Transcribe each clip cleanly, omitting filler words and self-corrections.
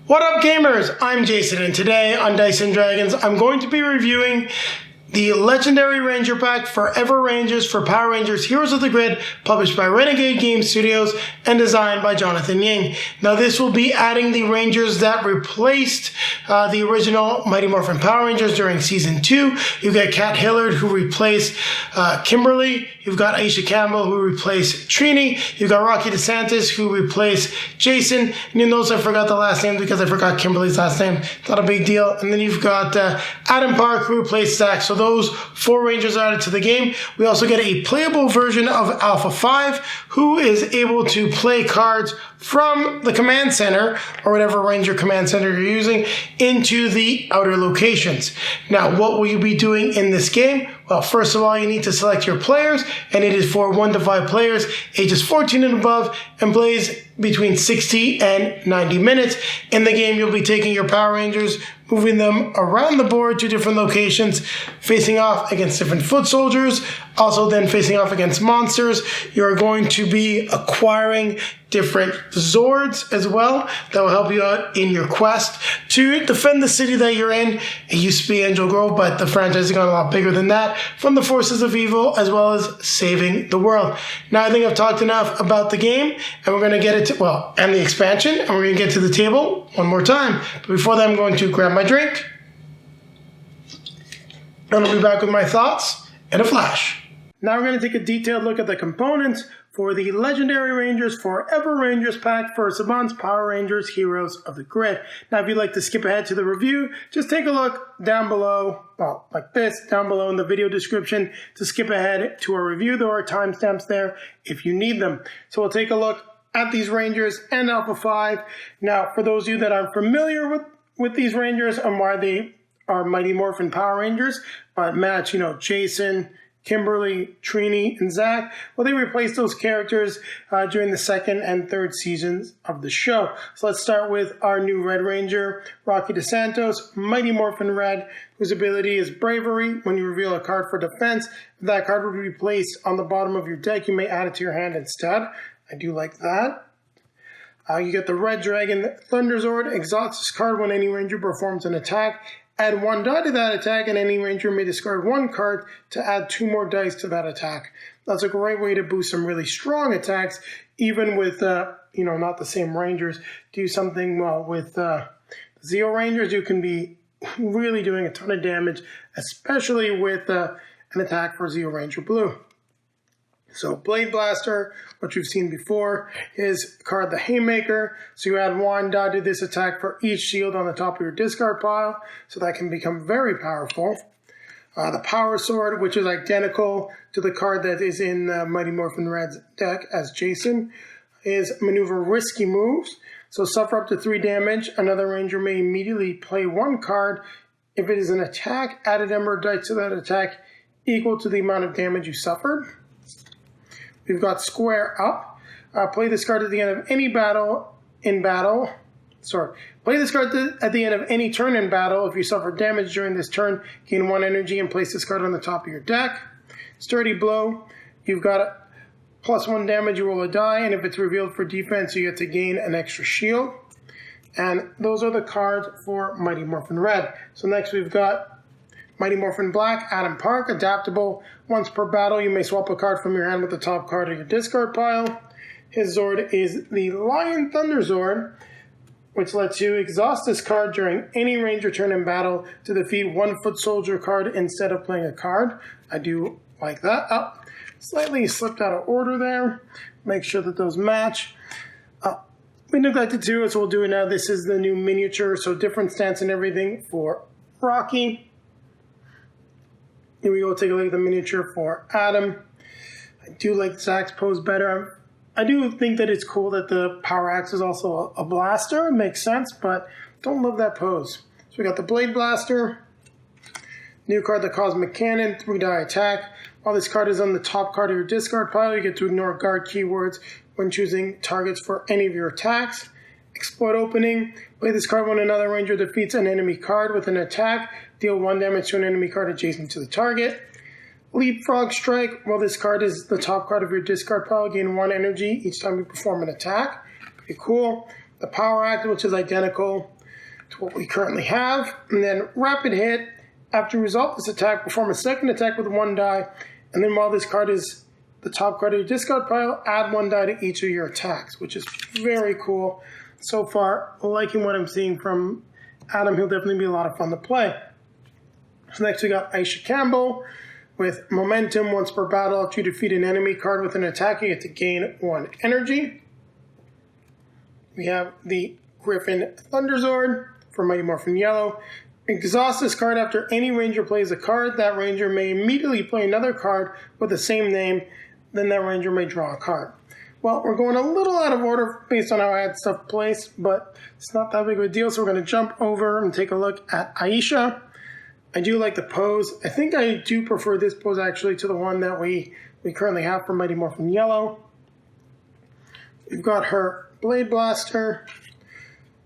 What up, gamers? I'm Jason, and today on Dice and Dragons, I'm going to be reviewing the Legendary Ranger Pack Forever Rangers for Power Rangers Heroes of the Grid, published by Renegade Game Studios and designed by Jonathan Ying. Now, this will be adding the Rangers that replaced the original Mighty Morphin Power Rangers during Season 2. You've got Kat Hillard, who replaced Kimberly. You've got Aisha Campbell, who replaced Trini. You've got Rocky DeSantis, who replaced Jason. And you notice I forgot the last name because I forgot Kimberly's last name. Not a big deal. And then you've got Adam Park, who replaced Zach. So those 4 Rangers added to the game. We also get a playable version of Alpha 5, who is able to play cards from the command center, or whatever Ranger command center you're using, into the outer locations. Now, what will you be doing in this game? Well, first of all, you need to select your players, and it is for 1 to 5 players, ages 14 and above, and plays between 60 and 90 minutes. In the game, you'll be taking your Power Rangers, moving them around the board to different locations, facing off against different foot soldiers, also then facing off against monsters. You're going to be acquiring different Zords as well that will help you out in your quest to defend the city that you're in. It used to be Angel Grove, but the franchise has gone a lot bigger than that, from the forces of evil as well as saving the world. Now, I think I've talked enough about the game, and we're going to get it to, and the expansion, and we're going to get to the table one more time. But before that, I'm going to grab my drink, and I'll be back with my thoughts in a flash. Now we're going to take a detailed look at the components for the Legendary Rangers Forever Rangers pack for Saban's Power Rangers Heroes of the Grid. Now, if you'd like to skip ahead to the review, just take a look down below, like this, down below in the video description to skip ahead to our review. There are timestamps there if you need them. So we'll take a look at these Rangers and Alpha 5. Now, for those of you that aren't familiar with these Rangers and why they are Mighty Morphin Power Rangers, but match, Jason, Kimberly, Trini, and Zach, well, they replaced those characters during the 2nd and 3rd seasons of the show. So let's start with our new Red Ranger, Rocky DeSantis, Mighty Morphin Red, whose ability is Bravery. When you reveal a card for defense, if that card would be placed on the bottom of your deck, you may add it to your hand instead. I do like that. You get the Red Dragon, Thunderzord, exhausts this card when any Ranger performs an attack. Add 1 die to that attack, and any Ranger may discard 1 card to add 2 more dice to that attack. That's a great way to boost some really strong attacks, even with, not the same Rangers. Do something well with Zeo Rangers, you can be really doing a ton of damage, especially with an attack for Zeo Ranger Blue. So Blade Blaster, what you've seen before, is card the Haymaker. So you add 1 die to this attack for each shield on the top of your discard pile. So that can become very powerful. The Power Sword, which is identical to the card that is in Mighty Morphin Red's deck as Jason, is maneuver risky moves. So suffer up to 3 damage. Another Ranger may immediately play 1 card. If it is an attack, add an Emerald dice to that attack equal to the amount of damage you suffered. We've got Square Up. Play this card at the end of any battle in battle. Play this card at the end of any turn in battle. If you suffer damage during this turn, gain 1 energy and place this card on the top of your deck. Sturdy Blow. You've got +1 damage, you roll a die, and if it's revealed for defense, you get to gain an extra shield. And those are the cards for Mighty Morphin Red. So next we've got Mighty Morphin Black, Adam Park, adaptable. Once per battle, you may swap a card from your hand with the top card of your discard pile. His Zord is the Lion Thunderzord, which lets you exhaust this card during any Ranger turn in battle to defeat 1 foot soldier card instead of playing a card. I do like that. Slightly slipped out of order there. Make sure that those match. We neglected to, so we'll do it now. This is the new miniature, so different stance and everything for Rocky. Here we go, take a look at the miniature for Adam. I do like Zach's pose better. I do think that it's cool that the Power Axe is also a blaster. It makes sense, but don't love that pose. So we got the Blade Blaster. New card, the Cosmic Cannon, 3 die attack. While this card is on the top card of your discard pile, you get to ignore guard keywords when choosing targets for any of your attacks. Exploit Opening. Play this card when another Ranger defeats an enemy card with an attack. Deal 1 damage to an enemy card adjacent to the target. Leapfrog Strike. While this card is the top card of your discard pile, gain 1 energy each time you perform an attack. Pretty cool. The Power Act, which is identical to what we currently have. And then rapid hit. After you resolve this attack, perform a second attack with 1 die. And then while this card is the top card of your discard pile, add 1 die to each of your attacks, which is very cool. So far, liking what I'm seeing from Adam. He'll definitely be a lot of fun to play. So next we got Aisha Campbell with momentum. Once per battle, after you defeat an enemy card with an attack, you get to gain 1 energy. We have the Griffin Thunderzord for Mighty Morphin Yellow. Exhaust this card after any ranger plays a card. That ranger may immediately play another card with the same name. Then that ranger may draw a card. Well, we're going a little out of order based on how I had stuff placed, but it's not that big of a deal. So we're going to jump over and take a look at Aisha. I do like the pose. I think I do prefer this pose actually to the one that we currently have for Mighty Morphin Yellow. We've got her Blade Blaster.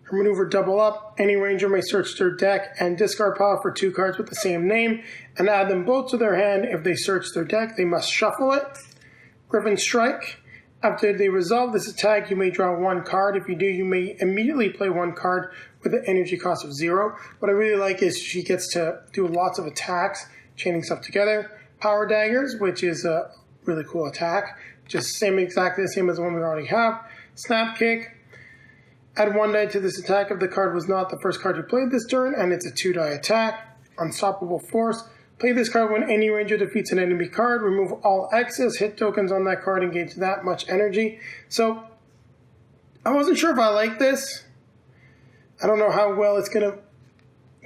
Her maneuver Double Up. Any ranger may search their deck and discard pile for 2 cards with the same name and add them both to their hand. If they search their deck, they must shuffle it. Griffin Strike. After they resolve this attack, you may draw 1 card. If you do, you may immediately play 1 card with an energy cost of 0. What I really like is she gets to do lots of attacks, chaining stuff together. Power Daggers, which is a really cool attack. Just exactly the same as the one we already have. Snap Kick. Add 1 die to this attack if the card was not the first card you played this turn, and it's a 2-die attack. Unstoppable Force. Play this card when any ranger defeats an enemy card. Remove all excess hit tokens on that card and gain that much energy. So, I wasn't sure if I like this. I don't know how well it's gonna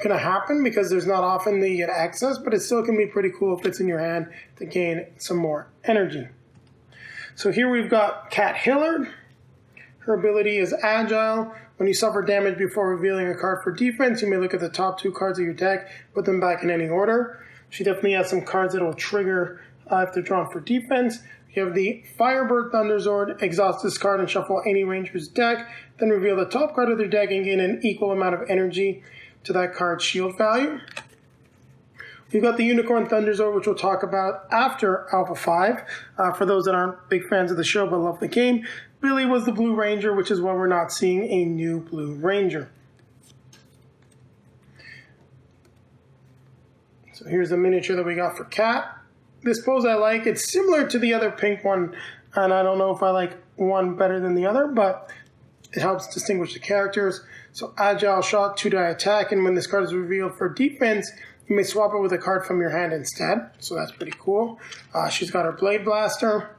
happen because there's not often that you get access, but it still can be pretty cool if it's in your hand to gain some more energy. So here we've got Cat Hillard. Her ability is Agile. When you suffer damage before revealing a card for defense, you may look at the top 2 cards of your deck, put them back in any order. She definitely has some cards that will trigger if they're drawn for defense. You have the Firebird Thunderzord. Exhaust this card and shuffle any ranger's deck. Then reveal the top card of their deck and gain an equal amount of energy to that card's shield value. We've got the Unicorn Thunderzord, which we'll talk about after Alpha 5. For those that aren't big fans of the show but love the game, Billy was the Blue Ranger, which is why we're not seeing a new Blue Ranger. So here's the miniature that we got for Cat. This pose I like. It's similar to the other pink one, and I don't know if I like one better than the other, but it helps distinguish the characters. So Agile Shot, 2-die attack, and when this card is revealed for defense, you may swap it with a card from your hand instead. So that's pretty cool. She's got her Blade Blaster.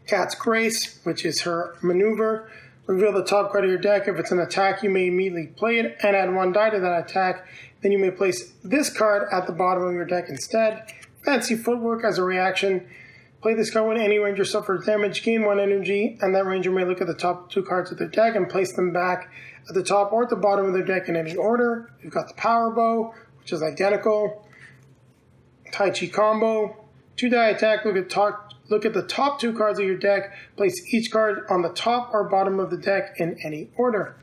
Cat's Grace, which is her maneuver. Reveal the top card of your deck. If it's an attack, you may immediately play it and add 1 die to that attack. Then you may place this card at the bottom of your deck instead. Fancy Footwork as a reaction. Play this card when any ranger suffers damage, gain 1 energy, and that ranger may look at the top 2 cards of their deck and place them back at the top or at the bottom of their deck in any order. You've got the Power Bow, which is identical. Tai Chi Combo. 2-die attack. Look at the top 2 cards of your deck. Place each card on the top or bottom of the deck in any order.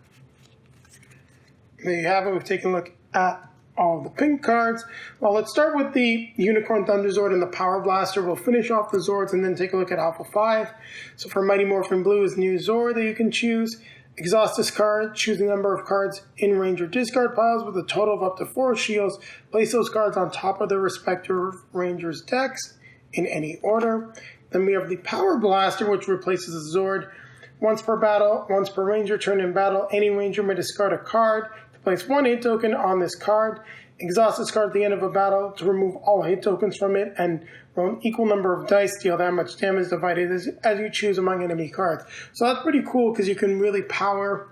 There you have it. We've taken a look at all of the pink cards. Well, let's start with the Unicorn Thunderzord and the Power Blaster. We'll finish off the Zords and then take a look at Alpha 5. So for Mighty Morphin Blue is new Zord that you can choose. Exhaust this card. Choose the number of cards in range or discard piles with a total of up to 4 shields. Place those cards on top of their respective rangers' decks in any order. Then we have the Power Blaster, which replaces the Zord. Once per battle, once per ranger turn in battle, any ranger may discard a card to place 1 hit token on this card. Exhaust this card at the end of a battle to remove all hit tokens from it and roll an equal number of dice, deal that much damage divided as you choose among enemy cards. So that's pretty cool because you can really power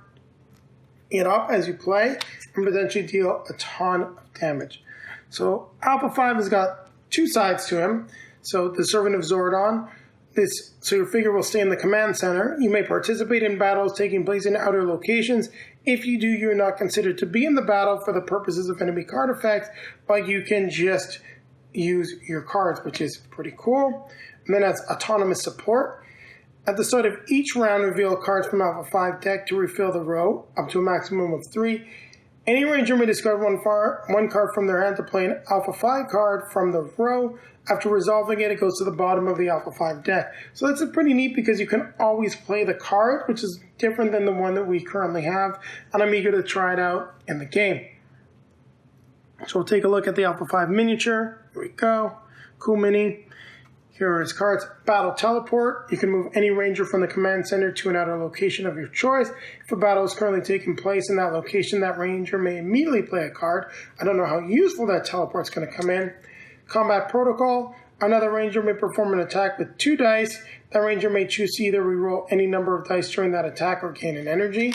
it up as you play and potentially deal a ton of damage. So Alpha 5 has got 2 sides to him. So the Servant of Zordon. So your figure will stay in the command center. You may participate in battles taking place in outer locations. If you do, you're not considered to be in the battle for the purposes of enemy card effects, but you can just use your cards, which is pretty cool. And then as autonomous support. At the start of each round, reveal cards from Alpha 5 deck to refill the row up to a maximum of 3. Any Ranger may discard one card from their hand to play an Alpha 5 card from the row. After resolving it, it goes to the bottom of the Alpha 5 deck. So that's pretty neat because you can always play the card, which is different than the one that we currently have, and I'm eager to try it out in the game. So we'll take a look at the Alpha 5 miniature. Here we go. Cool mini. Here are his cards. Battle Teleport. You can move any Ranger from the command center to another location of your choice. If a battle is currently taking place in that location, that Ranger may immediately play a card. I don't know how useful that teleport's going to come in. Combat Protocol. Another Ranger may perform an attack with 2 dice. That Ranger may choose to either reroll any number of dice during that attack or gain an energy.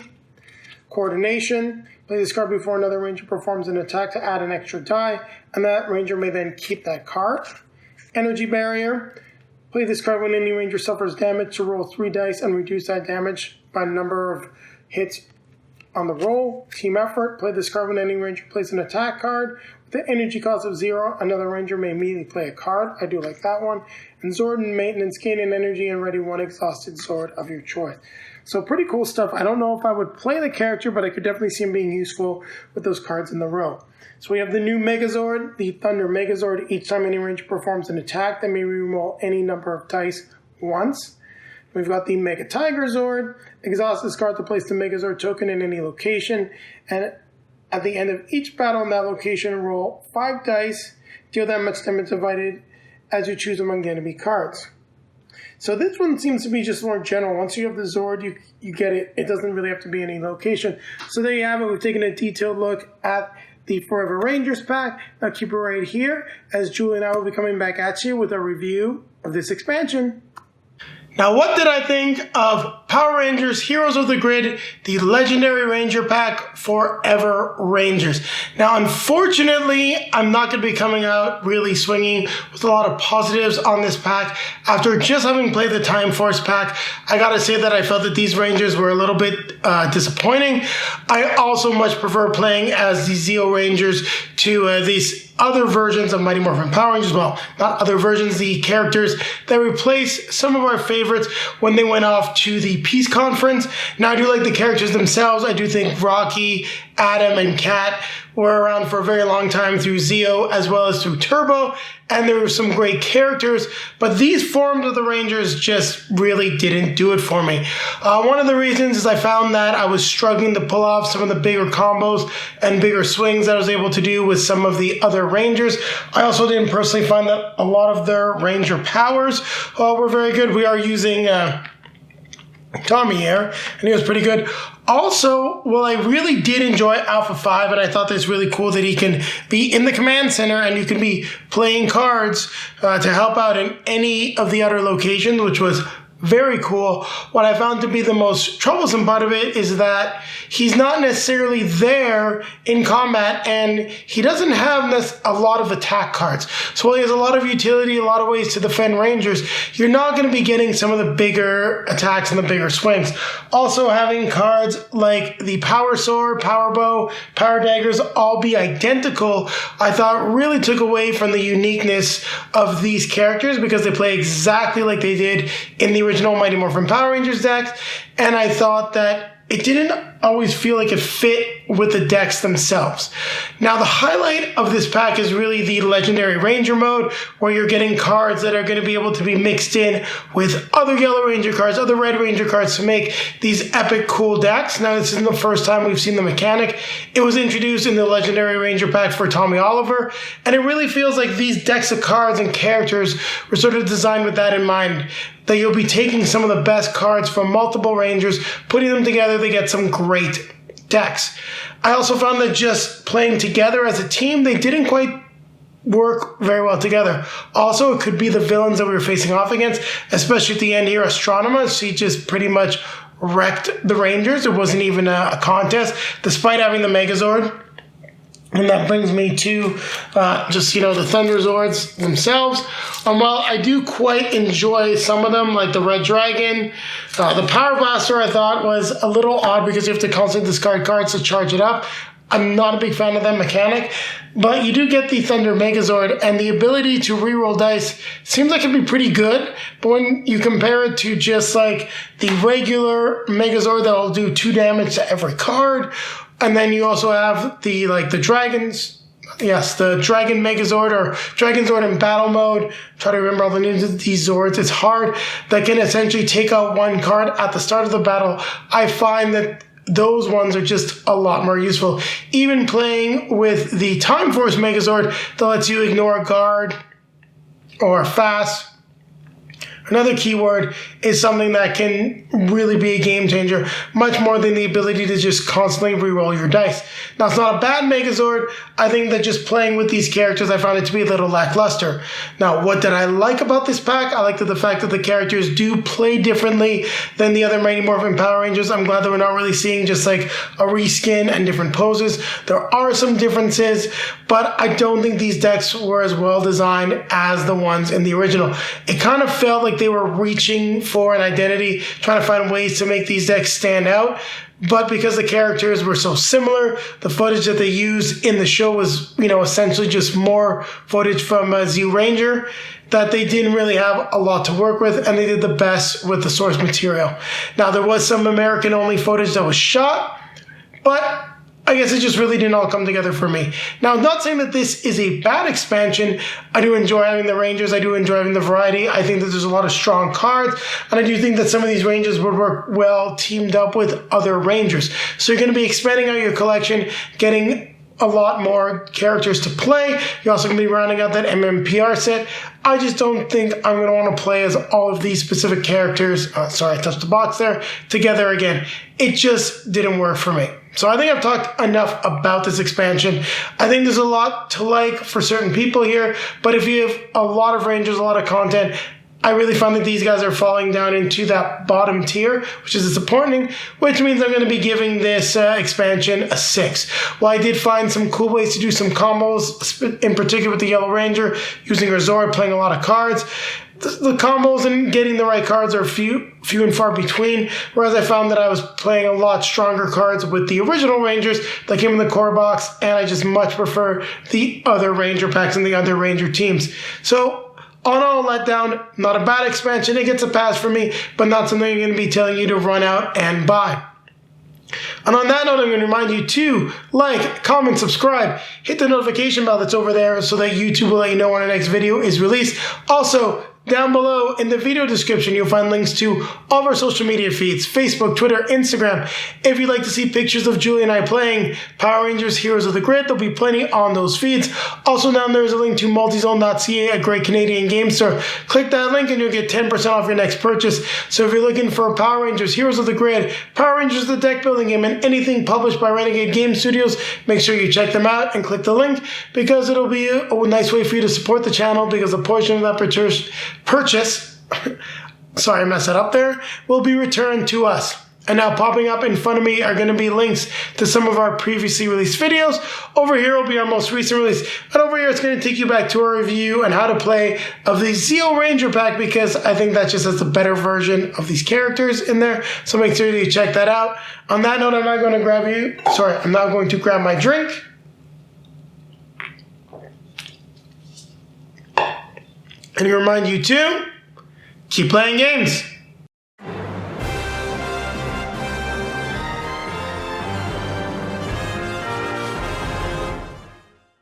Coordination. Play this card before another Ranger performs an attack to add an extra die, and that Ranger may then keep that card. Energy Barrier. Play this card when any Ranger suffers damage to roll 3 dice and reduce that damage by number of hits on the roll. Team Effort. Play this card when any Ranger plays an attack card. With the energy cost of 0, another Ranger may immediately play a card. I do like that one. And Zord and Maintenance. Gain an energy and ready one exhausted Zord of your choice. So pretty cool stuff. I don't know if I would play the character, but I could definitely see him being useful with those cards in the row. So we have the new Megazord, the Thunder Megazord. Each time any Ranger performs an attack, they may reroll any number of dice once. We've got the Mega Tiger Zord. Exhaust this card to place the Megazord token in any location. And at the end of each battle in that location, roll 5 dice. Deal that much damage divided as you choose among enemy cards. So this one seems to be just more general. Once you have the Zord, you get it. It doesn't really have to be any location. So there you have it. We've taken a detailed look at the Forever Rangers pack. Now keep it right here, as Julie and I will be coming back at you with a review of this expansion. Now, what did I think of Power Rangers Heroes of the Grid, the Legendary Ranger Pack Forever Rangers? Now, unfortunately, I'm not going to be coming out really swinging with a lot of positives on this pack. After just having played the Time Force pack, I got to say that I felt that these Rangers were a little bit disappointing. I also much prefer playing as the Zeo Rangers to these other versions of Mighty Morphin Power Rangers. Well, not other versions, the characters that replace some of our favorites when they went off to the Peace Conference. Now, I do like the characters themselves. I do think Rocky, Adam, and Kat were around for a very long time through Zeo as well as through Turbo, and there were some great characters, but these forms of the Rangers just really didn't do it for me. One of the reasons is I found that I was struggling to pull off some of the bigger combos and bigger swings that I was able to do with some of the other Rangers. I also didn't personally find that a lot of their Ranger powers were very good. We are using Tommy here, and he was pretty good. Also, well, I really did enjoy Alpha 5, and I thought that's really cool that he can be in the command center and you can be playing cards to help out in any of the other locations, which was very cool. What I found to be the most troublesome part of it is that he's not necessarily there in combat, and he doesn't have a lot of attack cards. So while he has a lot of utility, a lot of ways to defend Rangers, you're not going to be getting some of the bigger attacks and the bigger swings. Also, having cards like the Power Sword, Power Bow, Power Daggers all be identical, I thought really took away from the uniqueness of these characters, because they play exactly like they did in the original Mighty Morphin Power Rangers decks, and I thought that it didn't always feel like it fit with the decks themselves. Now, the highlight of this pack is really the Legendary Ranger mode, where you're getting cards that are going to be able to be mixed in with other Yellow Ranger cards, other Red Ranger cards to make these epic cool decks. Now, this isn't the first time we've seen the mechanic. It was introduced in the Legendary Ranger pack for Tommy Oliver, and it really feels like these decks of cards and characters were sort of designed with that in mind, that you'll be taking some of the best cards from multiple Rangers, putting them together to get some great decks. I also found that just playing together as a team, they didn't quite work very well together. Also, it could be the villains that we were facing off against, especially at the end here, Astronema. She just pretty much wrecked the Rangers. It wasn't even a contest, despite having the Megazord. And that brings me to the Thunderzords themselves. Well, I do quite enjoy some of them, like the Red Dragon. The Power Blaster I thought was a little odd because you have to constantly discard cards to charge it up. I'm not a big fan of that mechanic, but you do get the Thunder Megazord, and the ability to reroll dice seems like it'd be pretty good, but when you compare it to just like the regular Megazord that'll do 2 damage to every card, And then you also have the dragons. Yes, the Dragon Megazord or Dragon Zord in battle mode. Try to remember all the names of these Zords. It's hard. That can essentially take out one card at the start of the battle. I find that those ones are just a lot more useful. Even playing with the Time Force Megazord that lets you ignore a guard or fast. Another keyword is something that can really be a game changer, much more than the ability to just constantly reroll your dice. Now, it's not a bad Megazord. I think that just playing with these characters, I found it to be a little lackluster. Now, what did I like about this pack? I liked the fact that the characters do play differently than the other Mighty Morphin Power Rangers. I'm glad that we're not really seeing just like a reskin and different poses. There are some differences, but I don't think these decks were as well designed as the ones in the original. It kind of felt like they were reaching for an identity, trying to find ways to make these decks stand out. But because the characters were so similar, the footage that they used in the show was, essentially just more footage from Zyuranger, that they didn't really have a lot to work with, and they did the best with the source material. Now, there was some American-only footage that was shot, but I guess it just really didn't all come together for me. Now, I'm not saying that this is a bad expansion. I do enjoy having the Rangers. I do enjoy having the variety. I think that there's a lot of strong cards, and I do think that some of these Rangers would work well teamed up with other Rangers. So you're going to be expanding out your collection, getting a lot more characters to play. You're also going to be rounding out that MMPR set. I just don't think I'm going to want to play as all of these specific characters, sorry, I touched the box there, together again. It just didn't work for me. So I think I've talked enough about this expansion. I think there's a lot to like for certain people here, but if you have a lot of Rangers, a lot of content, I really find that these guys are falling down into that bottom tier, which is disappointing, which means I'm going to be giving this expansion a 6. While I did find some cool ways to do some combos, in particular with the Yellow Ranger, using her Zord, playing a lot of cards, the combos and getting the right cards are few and far between, whereas I found that I was playing a lot stronger cards with the original Rangers that came in the core box, and I just much prefer the other Ranger packs and the other Ranger teams. So, on all letdown, not a bad expansion. It gets a pass for me, but not something I'm going to be telling you to run out and buy. And on that note, I'm going to remind you to like, comment, subscribe, hit the notification bell that's over there so that YouTube will let you know when our next video is released. Also, down below in the video description, you'll find links to all of our social media feeds, Facebook, Twitter, Instagram. If you'd like to see pictures of Julie and I playing Power Rangers Heroes of the Grid, there'll be plenty on those feeds. Also down there is a link to multizone.ca, a great Canadian game store. Click that link and you'll get 10% off your next purchase. So if you're looking for Power Rangers Heroes of the Grid, Power Rangers the deck building game, and anything published by Renegade Game Studios, make sure you check them out and click the link, because it'll be a nice way for you to support the channel, because a portion of that purchase, sorry I messed that up there, will be returned to us. And now popping up in front of me are going to be links to some of our previously released videos. Over here will be our most recent release. And over here it's going to take you back to our review and how to play of the Zeo Ranger pack, because I think that just has the better version of these characters in there. So make sure you check that out. On that note, I'm now going to grab my drink. And remind you to keep playing games.